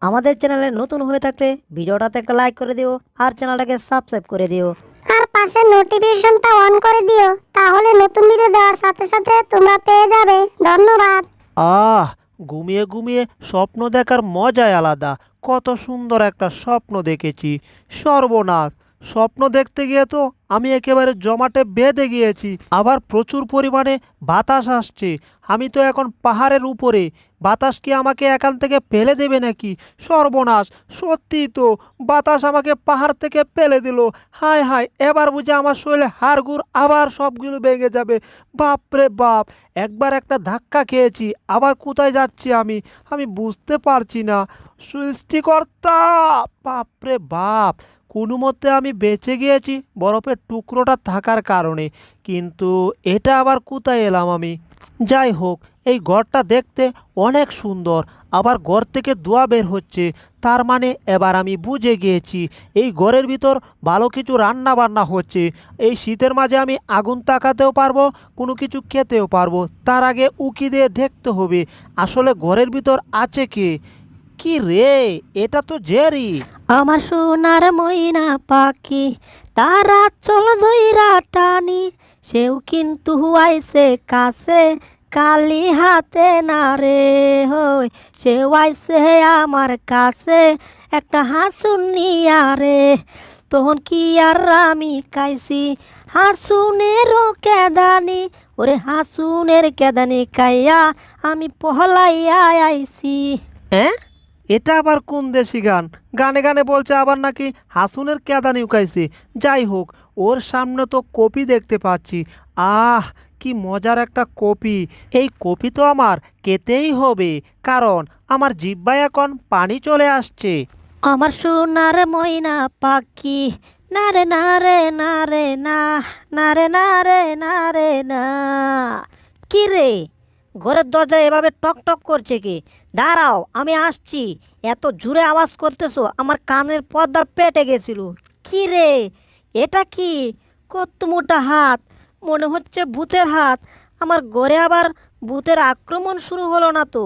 আমাদের চ্যানেলে নতুন হয়ে থাকলে ভিডিওটাতে একটা লাইক করে দিও আর চ্যানেলটাকে সাবস্ক্রাইব করে দিও। আর পাশে নোটিফিকেশনটা অন করে দিও, তাহলে নতুন ভিডিও দেওয়ার সাথে সাথে তোমরা পেয়ে যাবে। ধন্যবাদ। আহ ঘুমিয়ে ঘুমিয়ে স্বপ্ন দেখার মজাই আলাদা। কত সুন্দর একটা স্বপ্ন দেখেছি। সর্বনাশ, স্বপ্ন দেখতে গিয়ে তো আমি একেবারে জমাটে বেঁধে গিয়েছি। আবার প্রচুর পরিমাণে বাতাস আসছে। আমি তো এখন পাহাড়ের উপরে। বাতাস কি আমাকে এখান থেকে ফেলে দেবে নাকি? সর্বনাশ, সত্যি তো বাতাস আমাকে পাহাড় থেকে ফেলে দিল। হায় হায়, এবার বুঝে আমার শরীরে হাড়গুড় আবার সবগুলো ভেঙে যাবে। বাপ রে বাপ, একবার একটা ধাক্কা খেয়েছি, আবার কোথায় যাচ্ছি আমি আমি বুঝতে পারছি না। সৃষ্টিকর্তা, বাপ রে বাপ, কোনো মতে আমি বেঁচে গিয়েছি বরফের টুকরোটা থাকার কারণে। কিন্তু এটা আবার কোথায় এলাম আমি? যাই হোক, এই ঘরটা দেখতে অনেক সুন্দর। আবার ঘর থেকে ধোঁয়া বের হচ্ছে, তার মানে এবার আমি বুঝে গিয়েছি এই ঘরের ভিতর ভালো কিছু রান্না বান্না হচ্ছে। এই শীতের মাঝে আমি আগুন তাকাতেও পারবো, কোনো কিছু খেতেও পারবো। তার আগে উকি দিয়ে দেখতে হবে আসলে ঘরের ভিতর আছে কে। কি রে, এটা তো জেরি। আমার সোনার ময়না পাখি, তারা চল ধইরা টানি, সেও কিন্তু আইছে কাছে, কালি হাতে না রে হই, সেও আইছে আমার কাছে, একটা হাসুন নিয়া রে। তখন কি আর আমি কাইছি হাসুনেরও কেদানি, ওরে হাসুনের কেদানি কাইয়া আমি পহলাইয়া আইছি। হ্যাঁ, এটা আবার কোন দেশি গান? গানে গানে বলছে আবার নাকি হাসুনের কেদানি উকাইছে। যাই হোক, ওর সামনে তো কপি দেখতে পাচ্ছি। আহ, কি মজার একটা কপি। এই কপি তো আমার খেতেই হবে, কারণ আমার জিহ্বায় এখন পানি চলে আসছে। আমার সোনার ময়না পাখি, না রে না রে না রে না, না রে না রে না রে না। কি রে, ঘরের দরজা এভাবে টক টক করছে কি? দাঁড়াও, আমি আসছি। এত জোরে আওয়াজ করতেছো, আমার কানের পর্দা পেটে গেছিল। কি রে, এটা কি? কত মোটা হাত, মনে হচ্ছে ভূতের হাত। আমার ঘরে আবার ভূতের আক্রমণ শুরু হলো না তো?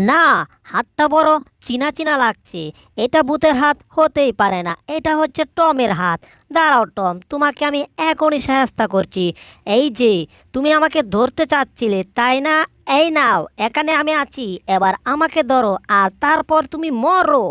না, হাতটা বড় চিনা চিনা লাগছে। এটা ভূতের হাত হতেই পারে না, এটা হচ্ছে টমের হাত। দাঁড়াও টম, তোমাকে আমি এখনই সাহায্য করছি। এই যে, তুমি আমাকে ধরতে চাচ্ছিলে তাই না? এই নাও, এখানে আমি আছি, এবার আমাকে ধরো আর তারপর তুমি মরো।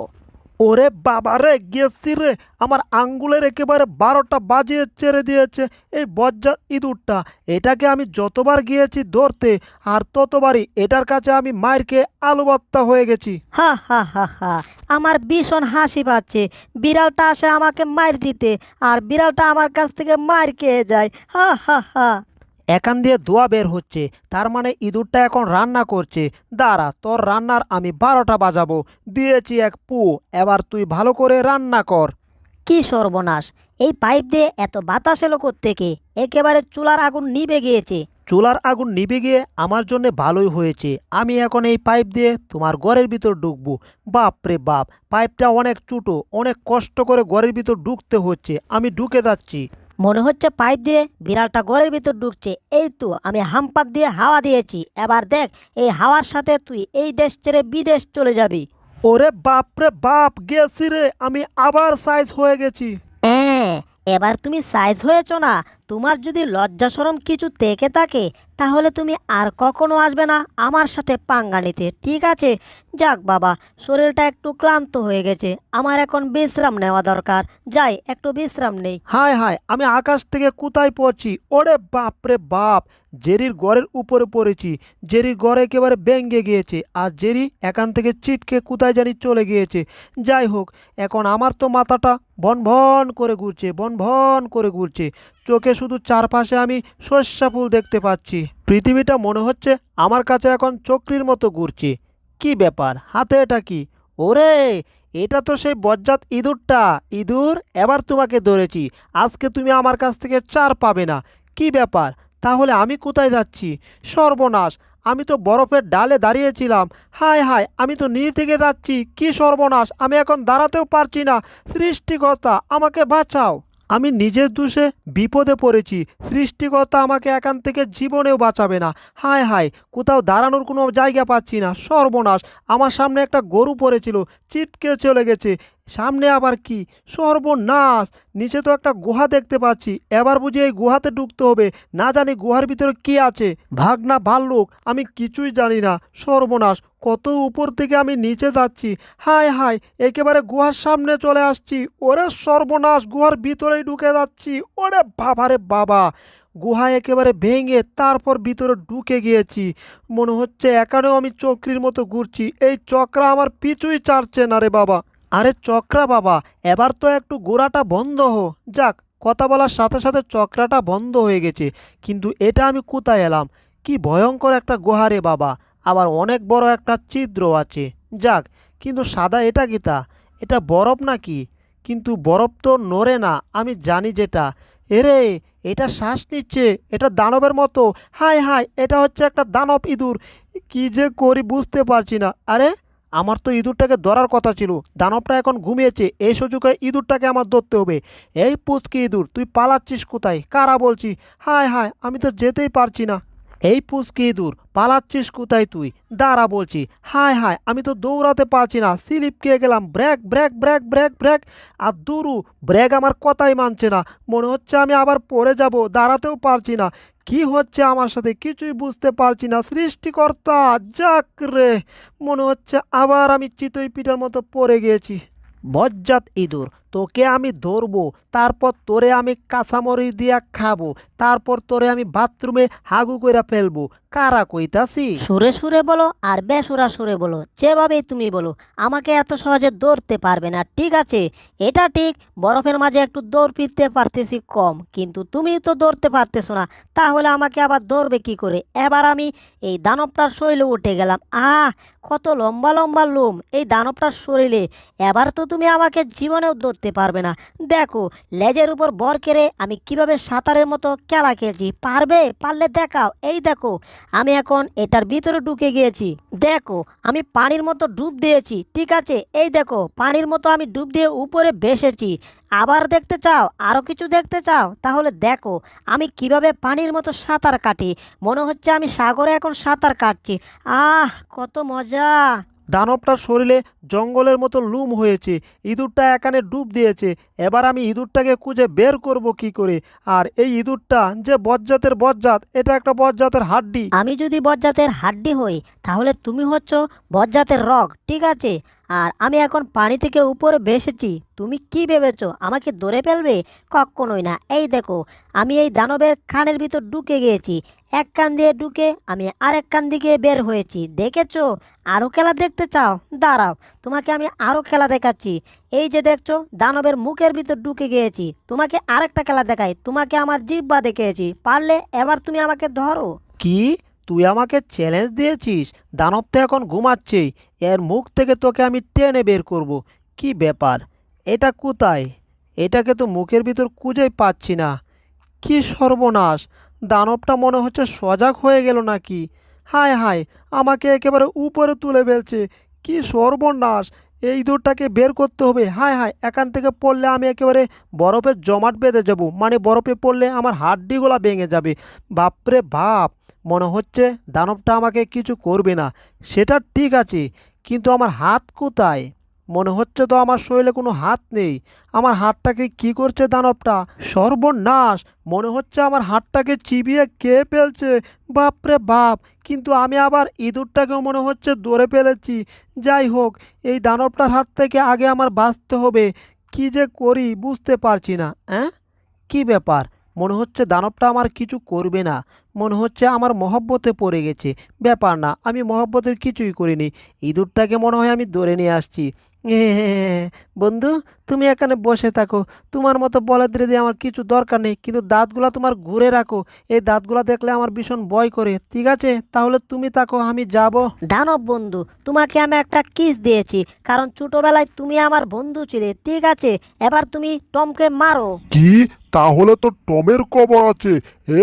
ওরে বাবা রে, গেছি রে। আমার আঙ্গুলের একেবারে 12টা বাজিয়ে ছেড়ে দিয়েছে এই বজ্জাত ইঁদুরটা। এটাকে আমি যতবার গিয়েছি ধরতে, আর ততবারই এটার কাছে আমি মার খেয়ে আলু ভর্তা হয়ে গেছি। হা হা হা হা, আমার ভীষণ হাসি পাচ্ছে। বিড়ালটা আসে আমাকে মার দিতে, আর বিড়ালটা আমার কাছ থেকে মার খেয়ে যায়। হা হা হা। এখান দিয়ে ধোঁয়া বের হচ্ছে, তার মানে ইঁদুরটা এখন রান্না করছে। দাঁড়া, তোর রান্নার আমি 12টা বাজাবো। দিয়েছি এক পু, এবার তুই ভালো করে রান্না কর। কি সর্বনাশ, এই পাইপ দিয়ে এত বাতাস এলো কোত্থেকে? একেবারে চুলার আগুন নিভে গিয়েছে। চুলার আগুন নিভে গিয়ে আমার জন্য ভালোই হয়েছে। আমি এখন এই পাইপ দিয়ে তোমার ঘরের ভিতর ঢুকবো। বাপ রে বাপ, পাইপটা অনেক ছোটো, অনেক কষ্ট করে ঘরের ভিতর ঢুকতে হচ্ছে। আমি ঢুকে যাচ্ছি। মনে হচ্ছে পাইপ দিয়ে বিড়ালটা ঘরের ভিতর ঢুকছে। এই তো আমি হাম্পার দিয়ে হাওয়া দিয়েছি, এবার দেখ এই হাওয়ার সাথে তুই এই দেশ ছেড়ে বিদেশ চলে যাবি। ওরে বাপ রে বাপ, গেছি রে, আমি আবার সাইজ হয়ে গেছি। হ্যাঁ, এবার তুমি সাইজ হয়েছো না? তোমার যদি লজ্জা শরম কিছু থেকে থাকে, তাহলে তুমি আর কখনো আসবে না আমার সাথে পাঙ্গা নিতে, ঠিক আছে? যাক বাবা, শরীরটা একটু ক্লান্ত হয়ে গেছে, আমার এখন বিশ্রাম নেওয়া দরকার। যাই, একটু বিশ্রাম নেই। হায় হায়, আমি আকাশ থেকে কোথায় পড়ছি? ওরে বাপ রে বাপ, জেরির ঘরের উপরে পড়েছি। জেরির ঘর একেবারে ভেঙে গিয়েছে, আর জেরি এখান থেকে ছিটকে কোথায় জানি চলে গিয়েছে। যাই হোক, এখন আমার তো মাথাটা ভন ভন করে ঘুরছে, ভন ভন করে ঘুরছে। চোখে শুধু চারপাশে আমি সর্ষা ফুল দেখতে পাচ্ছি। পৃথিবীটা মনে হচ্ছে আমার কাছে এখন চক্রীর মতো ঘুরছে। কি ব্যাপার, হাতে এটা কি? ওরে, এটা তো সেই বজ্জাত ইঁদুরটা। ইঁদুর, এবার তোমাকে ধরেছি। আজকে তুমি আমার কাছ থেকে চার পাবে না। কি ব্যাপার, তাহলে আমি কোথায় যাচ্ছি? সর্বনাশ, আমি তো বরফের ডালে দাঁড়িয়েছিলাম। হায় হায়, আমি তো নিচ থেকে যাচ্ছি। কি সর্বনাশ, আমি এখন দাঁড়াতেও পারছি না। সৃষ্টিকর্তা, আমাকে বাঁচাও। আমি নিজের দোষে বিপদে পড়েছি, সৃষ্টিকর্তা আমাকে এখান থেকে জীবনেও বাঁচাবে না। হায় হায়, কোথাও দাঁড়ানোর কোনো জায়গা পাচ্ছি না, সর্বনাশ। আমার সামনে একটা গরু পড়েছিল, চিটকে চলে গেছে, সামনে আবার কি, সর্বনাশ। নিচে তো একটা গুহা দেখতে পাচ্ছি, এবার বুঝি এই গুহাতে ঢুকতে হবে, না জানি গুহার ভিতরে কি আছে। ভাগনা ভাল্লুক, আমি কিছুই জানি না, সর্বনাশ। কত উপর থেকে আমি নিচে যাচ্ছি, হায় হায়, একেবারে গুহার সামনে চলে আসছি। ওরে সর্বনাশ, গুহার ভিতরেই ঢুকে যাচ্ছি। ওরে বাবারে বাবা, গুহা একেবারে ভেঙে তারপর ভিতরে ঢুকে গিয়েছি। মনে হচ্ছে এখানেও আমি চক্রির মতো ঘুরছি, এই চক্রা আমার পিছুই ছাড়ছে না রে বাবা। আরে চক্রা বাবা, এবার তো একটু গোড়াটা বন্ধ যাক। কথা বলার সাথে সাথে চক্রাটা বন্ধ হয়ে গেছে, কিন্তু এটা আমি কোথায় এলাম? কি ভয়ঙ্কর একটা গুহা রে বাবা, আবার অনেক বড় একটা ছিদ্র আছে। যাক, কিন্তু সাদা এটা কি তা? এটা বরফ নাকি? কিন্তু বরফ তো নড়ে না, আমি জানি যেটা। এরে, এটা শ্বাস নিচ্ছে, এটা দানবের মতো। হায় হায়, এটা হচ্ছে একটা দানব ইঁদুর। কি যে করি বুঝতে পারছি না। আরে, আমার তো ইঁদুরটাকে ধরার কথা ছিল, দানবটা এখন ঘুমিয়েছে, এই সুযোগে ইঁদুরটাকে আমার ধরতে হবে। এই পুচকি ইঁদুর, তুই পালাচ্ছিস কোথায়? কারা বলছি। হায় হায়, আমি তো যেতেই পারছি না। এই পুচকি ইঁদুর, পালাচ্ছিস কোথায় তুই? দাঁড়া বলছি। হায় হায়, আমি তো দৌড়াতে পারছি না, স্লিপ খেয়ে গেলাম। Break break break break break. আর দুরু, ব্রেক আমার কথাই মানছে না, মনে হচ্ছে আমি আবার পড়ে যাব, দাঁড়াতেও পারছি না। কি হচ্ছে আমার সাথে কিছুই বুঝতে পারছি না, সৃষ্টিকর্তা। যাক রে, মনে হচ্ছে আবার আমি চিতই পিঠার মতো পড়ে গিয়েছি। বজ্জাত ইঁদুর, তোকে আমি ধরবো, তারপর তোরে আমি কাঁচামরিচ দিয়া খাবো, তারপর তোরে আমি বাথরুমে হাগু কইরা ফেলবো। কারা কইতাছি? সুরে সুরে বলো আর বেসুরা সুরে বলো, যেভাবেই তুমি বলো, আমাকে এত সহজে দৌড়তে পারবে না। ঠিক আছে, এটা ঠিক, বরফের মাঝে একটু দৌড় ফিরতে পারতেছি কম, কিন্তু তুমি তো দৌড়তে পারতেছো না, তাহলে আমাকে আবার দৌড়বে কি করে? এবার আমি এই দানবটার শরীরে উঠে গেলাম। কত লম্বা লম্বা লোম এই দানবটার শরীরে। এবার তো তুমি আমাকে জীবনেও ধরতে পারবে না। দেখো, লেজের উপর বর কেড়ে আমি কিভাবে সাঁতারের মতো খেলা খেলছি, পারবে? পারলে দেখাও। এই দেখো, আমি এখন এটার ভিতরে ঢুকে গিয়েছি। দেখো, আমি পানির মতো ডুব দিয়েছি। ঠিক আছে, এই দেখো, পানির মতো আমি ডুব দিয়ে উপরে ভেসেছি। আবার দেখতে চাও? আরও কিছু দেখতে চাও? তাহলে দেখো আমি কিভাবে পানির মতো সাঁতার কাটি। মনে হচ্ছে আমি সাগরে এখন সাঁতার কাটছি। কত মজা! দানবটার শরীরে জঙ্গলের মতো লুম হয়েছে, ইঁদুরটা এখানে ডুব দিয়েছে। এবার আমি ইঁদুরটাকে খুঁজে বের করব কি করে? আর এই ইঁদুরটা যে বজ্জাতের বজ্জাত, এটা একটা বজ্জাতের হাড্ডি। আমি যদি বজ্জাতের হাড্ডি হই, তাহলে তুমি হচ্ছ বজ্জাতের রগ। ঠিক আছে, আর আমি এখন পানি থেকে উপরে ভেসেছি। তুমি কি ভেবেছো আমাকে ধরে ফেলবে? কখনোই না। এই দেখো, আমি এই দানবের কানের ভিতর ঢুকে গিয়েছি। এক কান দিয়ে ঢুকে আমি আরেক কান দিকে বের হয়েছি। দেখেছো? আরও খেলা দেখতে চাও? দাঁড়াও, তোমাকে আমি আরও খেলা দেখাচ্ছি। এই যে দেখছো, দানবের মুখের ভিতর ঢুকে গিয়েছি। তোমাকে আরেকটা খেলা দেখাই, তোমাকে আমার জিহ্বা দেখিয়েছি, পারলে এবার তুমি আমাকে ধরো। কি? তুই আমাকে চ্যালেঞ্জ দিয়েছিস? দানব তো এখন ঘুমাচ্ছেই, এর মুখ থেকে তোকে আমি টেনে বের করব। কি ব্যাপার, এটা কোথায়? এটাকে তো মুখের ভিতর খুঁজেই পাচ্ছি না। কি সর্বনাশ, দানবটা মনে হচ্ছে সজাগ হয়ে গেল নাকি? হায় হায়, আমাকে একেবারে উপরে তুলে ফেলছে। কি সর্বনাশ, এই ইঁদুরটাকে বের করতে হবে। হায় হায়, এখান থেকে পড়লে আমি একেবারে বরফের জমাট বেঁধে যাব, মানে বরফে পড়লে আমার হাড্ডিগুলা ভেঙে যাবে। বাপরে বাপ, মনে হচ্ছে দানবটা আমাকে কিছু করবে না। সেটা ঠিক আছে, কিন্তু আমার হাত কোথায়? মনে হচ্ছে তো আমার শরীরে কোনো হাত নেই। আমার হাতটাকে কি করছে দানবটা? সর্বনাশ, মনে হচ্ছে আমার হাতটাকে চিবিয়ে খেয়ে ফেলছে। বাপরে বাপ, কিন্তু আমি আবার ইঁদুরটাকেও মনে হচ্ছে ধরে ফেলেছি। যাই হোক, এই দানবটার হাত থেকে আগে আমার বাঁচতে হবে। কি যে করি বুঝতে পারছি না। কি ব্যাপার, মনে হচ্ছে দানবটা আমার কিছু করবে না, মনে হচ্ছে আমার মহব্বতে পড়ে গেছে। ব্যাপার না, আমি মহব্বতের কিছুই করিনি, ইঁদুরটাকে মনে হয় আমি ধরে নিয়ে আসছি। বন্ধু, তুমি এখানে বসে থাকো, তোমার মতো বলদ দিয়ে আমার কিছু দরকার নেই, কিন্তু দাঁতগুলা তোমার ঘুরে রাখো, এই দাঁতগুলা দেখলে আমার ভীষণ ভয় করে। ঠিক আছে, তাহলে তুমি থাকো, আমি যাব। দানব বন্ধু, তোমাকে আমি একটা কিস দিয়েছি, কারণ ছোটবেলায় তুমি আমার বন্ধু ছিলে। ঠিক আছে, এবার তুমি টমকে মারো। কি? তাহলে তো টমের কবর আছে।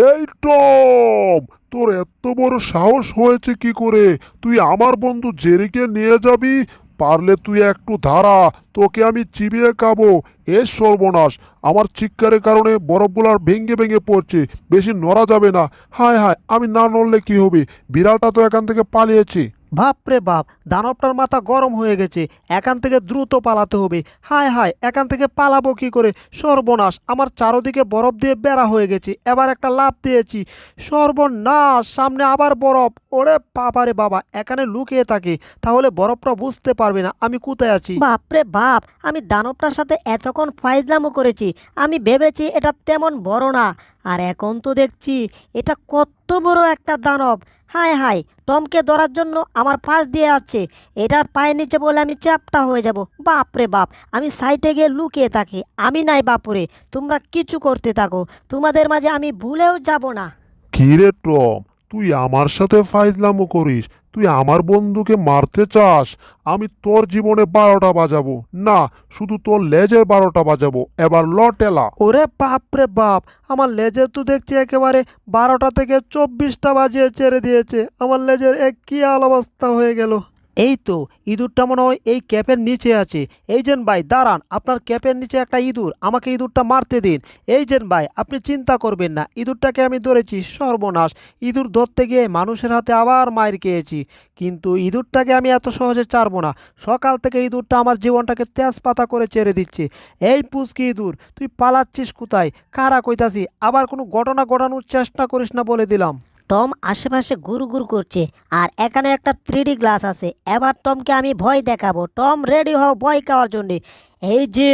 এই টম, তোর এত বড় সাহস হয়েছে কি করে? তুই আমার বন্ধু জেরিকে নিয়ে যাবি? পারলে তুই একটু ধারা, তোকে আমি চিবিয়ে খাবো। এ সর্বনাশ, আমার চিৎকারের কারণে বরফগুলো আর ভেঙে ভেঙে পড়ছে, বেশি নড়া যাবে না। হায় হায়, আমি না নড়লে কি হবে? বিড়ালটা তো এখান থেকে পালিয়েছে। বাপ রে বাপ, দানবটার মাথা গরম হয়ে গেছে, এখান থেকে দ্রুত পালাতে হবে। হায় হায়, এখান থেকে পালাবো কি করে? সর্বনাশ, আমার চারদিকে বরফ দিয়ে বেড়া হয়ে গেছে, এবার একটা লাফ দিয়েছি, সর্বনাশ, সামনে আবার বরফ। ওরে বাবারে বাবা, এখানে লুকিয়ে থাকে, তাহলে বরফটা বুঝতে পারবে না আমি কোথায় আছি। বাপরে বাপ, আমি দানবটার সাথে এতক্ষণ ফাইজলামো করেছি, আমি ভেবেছি এটা তেমন বড় না, আর এখন তো দেখছি এটা কত বড় একটা দানব। হায় হায়, টমকে ধরার জন্য আমার পাশ দিয়ে আছে, এটার পায়ের নিচে বলে আমি চ্যাপটা হয়ে যাব। বাপরে বাপ, আমি সাইডে গিয়ে লুকিয়ে থাকি, আমি নাই বাপুরে, তোমরা কিছু করতে থাকো, তোমাদের মাঝে আমি ভুলেও যাব না। কি রে টম, তুই আমার সাথে ফাইজলামো করিস? তুই আমার বন্ধুকে মারতে চাস? আমি তোর জীবনে 12টা বাজাবো না, শুধু তোর লেজের 12টা বাজাবো। এবার লটেলা। ওরে বাপ রে বাপ, আমার লেজের তো দেখছি একেবারে 12টা থেকে 24টা বাজিয়ে ছেড়ে দিয়েছে, আমার লেজের এক কি আল অবস্থা হয়ে গেল। এই তো ইঁদুরটা মনে হয় এই ক্যাপের নিচে আছে। এই যেন ভাই দাঁড়ান, আপনার ক্যাপের নিচে একটা ইঁদুর, আমাকে ইঁদুরটা মারতে দিন। এই যেন ভাই, আপনি চিন্তা করবেন না, ইঁদুরটাকে আমি ধরেছি। সর্বনাশ, ইঁদুর ধরতে গিয়ে মানুষের হাতে আবার মাইর খেয়েছি, কিন্তু ইঁদুরটাকে আমি এত সহজে ছাড়বো না। সকাল থেকে ইঁদুরটা আমার জীবনটাকে তেজপাতা করে ছেড়ে দিচ্ছে। এই পুচকি ইঁদুর, তুই পালাচ্ছিস কোথায়? কারা কইতাছি, আবার কোনো ঘটনা ঘটানোর চেষ্টা করিস না বলে দিলাম। টম আশেপাশে গুরু করছে, আর এখানে একটা 3D গ্লাস আছে, এবার টমকে আমি ভয় দেখাবো। টম রেডি হও ভয় খাওয়ার জন্যে। এই যে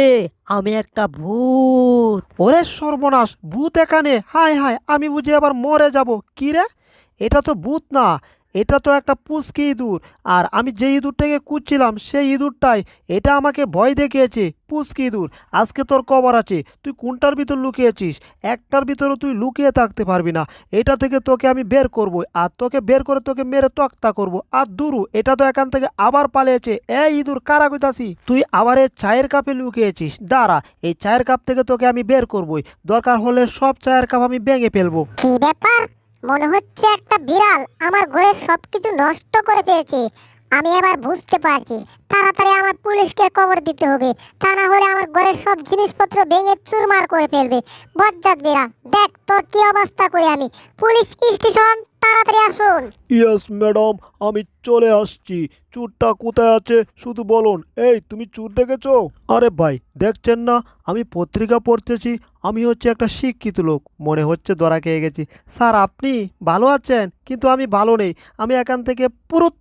আমি একটা ভূত। ওরে সর্বনাশ, ভূত এখানে? হায় হায়, আমি বুঝি আবার মরে যাব। কি রে, এটা তো ভূত না, এটা তো একটা পুচকি ইঁদুর। আর আমি যে ইঁদুরটাকে কুচ্ছিলাম সেই ইঁদুরটাই এটা আমাকে ভয় দেখিয়েছে। পুচকি ইঁদুর, আজকে তোর কবর আছে। তুই কোনটার ভিতর লুকিয়েছিস? একটার ভিতরে তুই লুকিয়ে থাকতে পারবি না, এটা থেকে তোকে আমি বের করব, আর তোকে বের করে তোকে মেরে তক্তা করব। আর দুরু, এটা তো এখান থেকে আবার পালিয়েছে। এই ইঁদুর, কারা কইতাছি? তুই আবার এই চায়ের কাপে লুকিয়েছিস, দাঁড়া, এই চায়ের কাপ থেকে তোকে আমি বের করবই, দরকার হলে সব চায়ের কাপ আমি ভেঙে ফেলবো। কি ব্যাপার? মনে হচ্ছে একটা বিড়াল আমার ঘরের সবকিছু নষ্ট করে ফেলেছে। আমি এবার বুঝতে পারছি, তাড়াতাড়ি আমার পুলিশকে খবর দিতে হবে, তা না হলে আমার ঘরের সব জিনিসপত্র ভেঙে চুরমার করে ফেলবে। বজ্জাত বিড়াল, দেখ তোর কি অবস্থা করি আমি। পুলিশ স্টেশন, তাড়াতাড়ি আসুন। ইয়েস ম্যাডাম, আমি চলে আসছি। চুরটা কোথায় আছে শুধু বলুন। এই, তুমি চুর দেখেছো? আরে ভাই, দেখছেন না আমি পত্রিকা পড়তেছি, আমি হচ্ছে একটা শিক্ষিত লোক, মনে হচ্ছে ধরা খেয়ে গেছি। স্যার, আপনি ভালো আছেন? কিন্তু আমি ভালো নেই, আমি এখান থেকে পুরুত